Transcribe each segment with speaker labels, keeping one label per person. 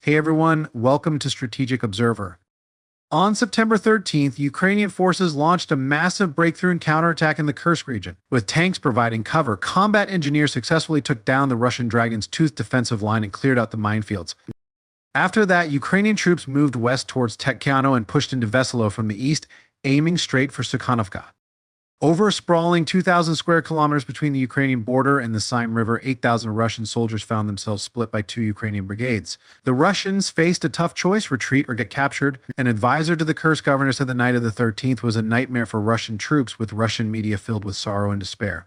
Speaker 1: Hey everyone, welcome to Strategic Observer. On September 13th, Ukrainian forces launched a massive breakthrough and counterattack in the Kursk region. With tanks providing cover, combat engineers successfully took down the Russian Dragon's Tooth defensive line and cleared out the minefields. After that, Ukrainian troops moved west towards Tekyano and pushed into Veselo from the east, aiming straight for Sukhanovka. Over a sprawling 2,000 square kilometers between the Ukrainian border and the Sime River, 8,000 Russian soldiers found themselves split by two Ukrainian brigades. The Russians faced a tough choice: retreat or get captured. An advisor to the Kursk governor said the night of the 13th was a nightmare for Russian troops, with Russian media filled with sorrow and despair.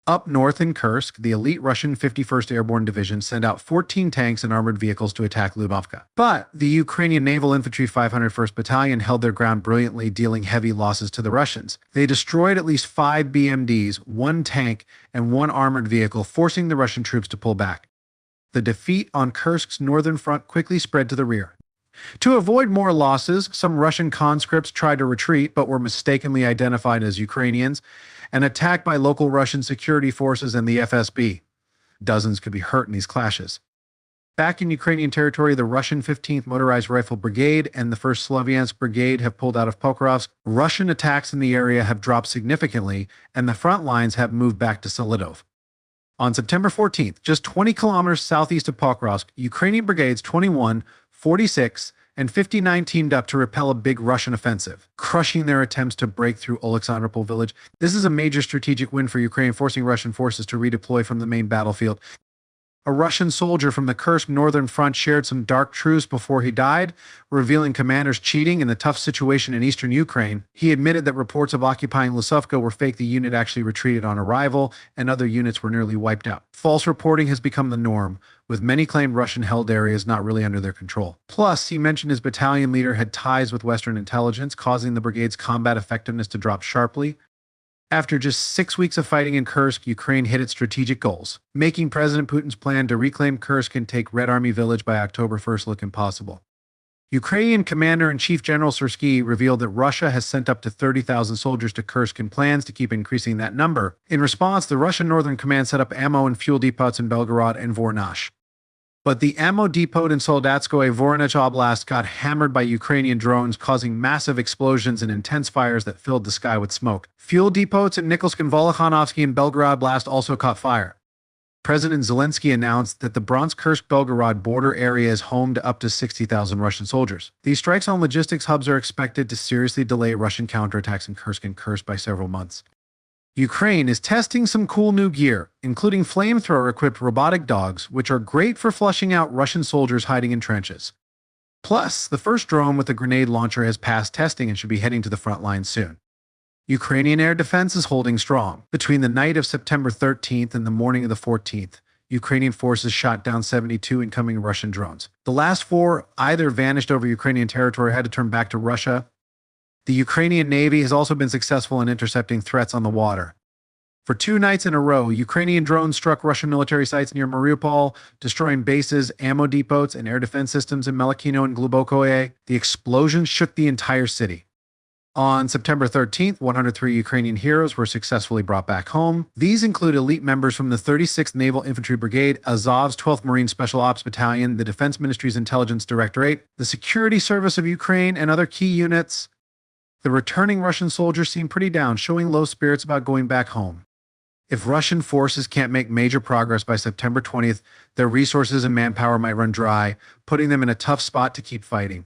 Speaker 1: Up north in Kursk, the elite Russian 51st Airborne Division sent out 14 tanks and armored vehicles to attack Lyubovka. But the Ukrainian Naval Infantry 501st Battalion held their ground brilliantly, dealing heavy losses to the Russians. They destroyed at least 5 BMDs, 1 tank, and 1 armored vehicle, forcing the Russian troops to pull back. The defeat on Kursk's northern front quickly spread to the rear. To avoid more losses, some Russian conscripts tried to retreat but were mistakenly identified as Ukrainians and attacked by local Russian security forces and the FSB. Dozens could be hurt in these clashes. Back in Ukrainian territory, the Russian 15th Motorized Rifle Brigade and the 1st Slavyansk Brigade have pulled out of Pokrovsk. Russian attacks in the area have dropped significantly, and the front lines have moved back to Selidov. On September 14th, just 20 kilometers southeast of Pokrovsk, Ukrainian brigades 21, 46, and 59 teamed up to repel a big Russian offensive, crushing their attempts to break through Oleksandropol village. This is a major strategic win for Ukraine, forcing Russian forces to redeploy from the main battlefield. A Russian soldier from the Kursk northern front shared some dark truths before he died, revealing commanders cheating in the tough situation in eastern Ukraine. He admitted that reports of occupying Lysovka were fake. The unit actually retreated on arrival, and other units were nearly wiped out. False reporting has become the norm, with many claimed Russian-held areas not really under their control. Plus, he mentioned his battalion leader had ties with Western intelligence, causing the brigade's combat effectiveness to drop sharply. After just 6 weeks of fighting in Kursk, Ukraine hit its strategic goals, making President Putin's plan to reclaim Kursk and take Red Army Village by October 1st look impossible. Ukrainian Commander-in-Chief General Syrskyi revealed that Russia has sent up to 30,000 soldiers to Kursk and plans to keep increasing that number. In response, the Russian Northern Command set up ammo and fuel depots in Belgorod and Voronezh. But the ammo depot in Soldatskoye, Voronezh Oblast got hammered by Ukrainian drones, causing massive explosions and intense fires that filled the sky with smoke. Fuel depots in Nikolsk and Volokhanovsky and Belgorod Oblast also caught fire. President Zelensky announced that the Bryansk-Kursk-Belgorod border area is home to up to 60,000 Russian soldiers. These strikes on logistics hubs are expected to seriously delay Russian counterattacks in Kursk by several months. Ukraine is testing some cool new gear, including flamethrower-equipped robotic dogs, which are great for flushing out Russian soldiers hiding in trenches. Plus, the first drone with a grenade launcher has passed testing and should be heading to the front lines soon. Ukrainian air defense is holding strong. Between the night of September 13th and the morning of the 14th, Ukrainian forces shot down 72 incoming Russian drones. The last 4 either vanished over Ukrainian territory or had to turn back to Russia. The Ukrainian Navy has also been successful in intercepting threats on the water. For 2 nights in a row, Ukrainian drones struck Russian military sites near Mariupol, destroying bases, ammo depots, and air defense systems in Melykino and Glubokoye. The explosions shook the entire city. On September 13th, 103 Ukrainian heroes were successfully brought back home. These include elite members from the 36th Naval Infantry Brigade, Azov's 12th Marine Special Ops Battalion, the Defense Ministry's Intelligence Directorate, the Security Service of Ukraine, and other key units. The returning Russian soldiers seem pretty down, showing low spirits about going back home. If Russian forces can't make major progress by September 20th, their resources and manpower might run dry, putting them in a tough spot to keep fighting.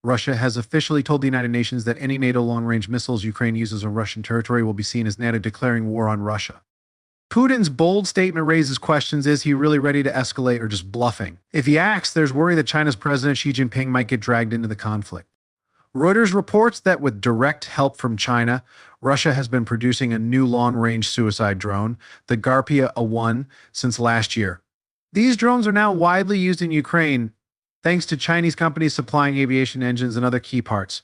Speaker 1: Russia has officially told the United Nations that any NATO long-range missiles Ukraine uses on Russian territory will be seen as NATO declaring war on Russia. Putin's bold statement raises questions: is he really ready to escalate or just bluffing? If he acts, there's worry that China's President Xi Jinping might get dragged into the conflict. Reuters reports that with direct help from China, Russia has been producing a new long-range suicide drone, the Garpia A1, since last year. These drones are now widely used in Ukraine, thanks to Chinese companies supplying aviation engines and other key parts.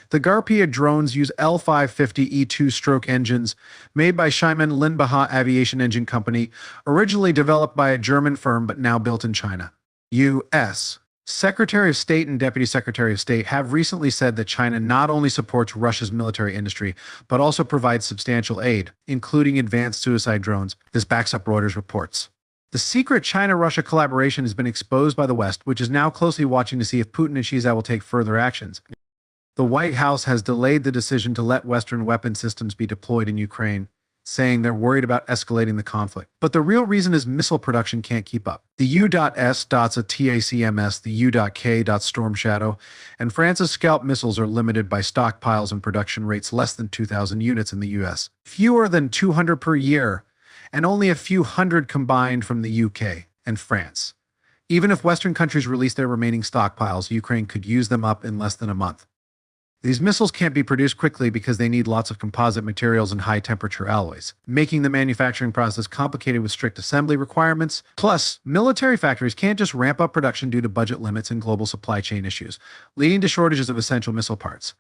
Speaker 1: The Garpia drones use L550 E2-stroke engines made by Xiamen Linbaha Aviation Engine Company, originally developed by a German firm but now built in China. U.S. Secretary of State and Deputy Secretary of State have recently said that China not only supports Russia's military industry, but also provides substantial aid, including advanced suicide drones. This backs up Reuters reports. The secret China-Russia collaboration has been exposed by the West, which is now closely watching to see if Putin and Xi will take further actions. The White House has delayed the decision to let Western weapon systems be deployed in Ukraine, saying they're worried about escalating the conflict. But the real reason is missile production can't keep up. The U.S. dots a TACMS, the U.K. dots Storm Shadow, and France's Scalp missiles are limited by stockpiles and production rates less than 2,000 units in the U.S., fewer than 200 per year, and only a few hundred combined from the U.K. and France. Even if Western countries release their remaining stockpiles, Ukraine could use them up in less than a month. These missiles can't be produced quickly because they need lots of composite materials and high-temperature alloys, making the manufacturing process complicated with strict assembly requirements. Plus, military factories can't just ramp up production due to budget limits and global supply chain issues, leading to shortages of essential missile parts.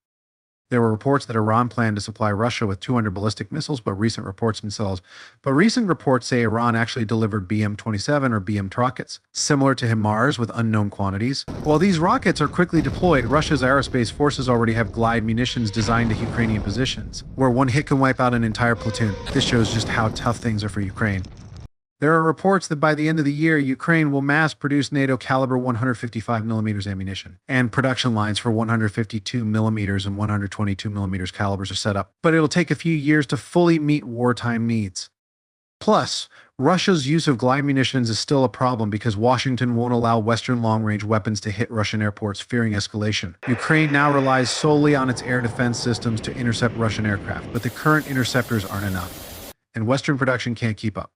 Speaker 1: There were reports that Iran planned to supply Russia with 200 ballistic missiles, but recent reports say Iran actually delivered BM-27 or BM rockets, similar to HIMARS with unknown quantities. While these rockets are quickly deployed, Russia's aerospace forces already have glide munitions designed to Ukrainian positions, where one hit can wipe out an entire platoon. This shows just how tough things are for Ukraine. There are reports that by the end of the year, Ukraine will mass-produce NATO-caliber 155mm ammunition, and production lines for 152mm and 122mm calibers are set up, but it'll take a few years to fully meet wartime needs. Plus, Russia's use of glide munitions is still a problem because Washington won't allow Western long-range weapons to hit Russian airports, fearing escalation. Ukraine now relies solely on its air defense systems to intercept Russian aircraft, but the current interceptors aren't enough, and Western production can't keep up.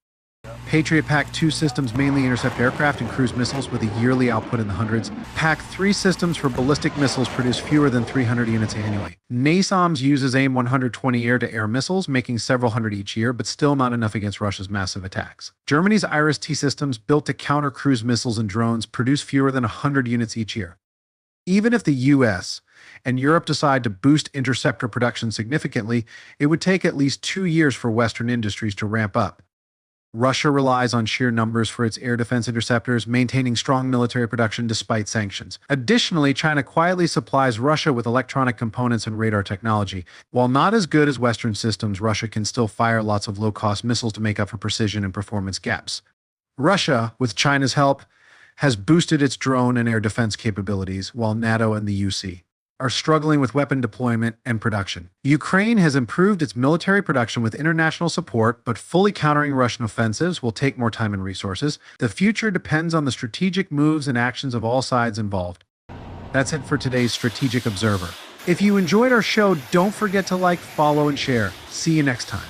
Speaker 1: Patriot PAC-2 systems mainly intercept aircraft and cruise missiles with a yearly output in the hundreds. PAC-3 systems for ballistic missiles produce fewer than 300 units annually. NASAMS uses AIM-120 air-to-air missiles, making several hundred each year, but still not enough against Russia's massive attacks. Germany's IRIS-T systems, built to counter cruise missiles and drones, produce fewer than 100 units each year. Even if the US and Europe decide to boost interceptor production significantly, it would take at least 2 years for Western industries to ramp up. Russia relies on sheer numbers for its air defense interceptors, maintaining strong military production despite sanctions. Additionally, China quietly supplies Russia with electronic components and radar technology. While not as good as Western systems, Russia can still fire lots of low-cost missiles to make up for precision and performance gaps. Russia, with China's help, has boosted its drone and air defense capabilities, while NATO and the UC are struggling with weapon deployment and production. Ukraine has improved its military production with international support, but fully countering Russian offensives will take more time and resources. The future depends on the strategic moves and actions of all sides involved. That's it for today's Strategic Observer. If you enjoyed our show, don't forget to like, follow, and share. See you next time.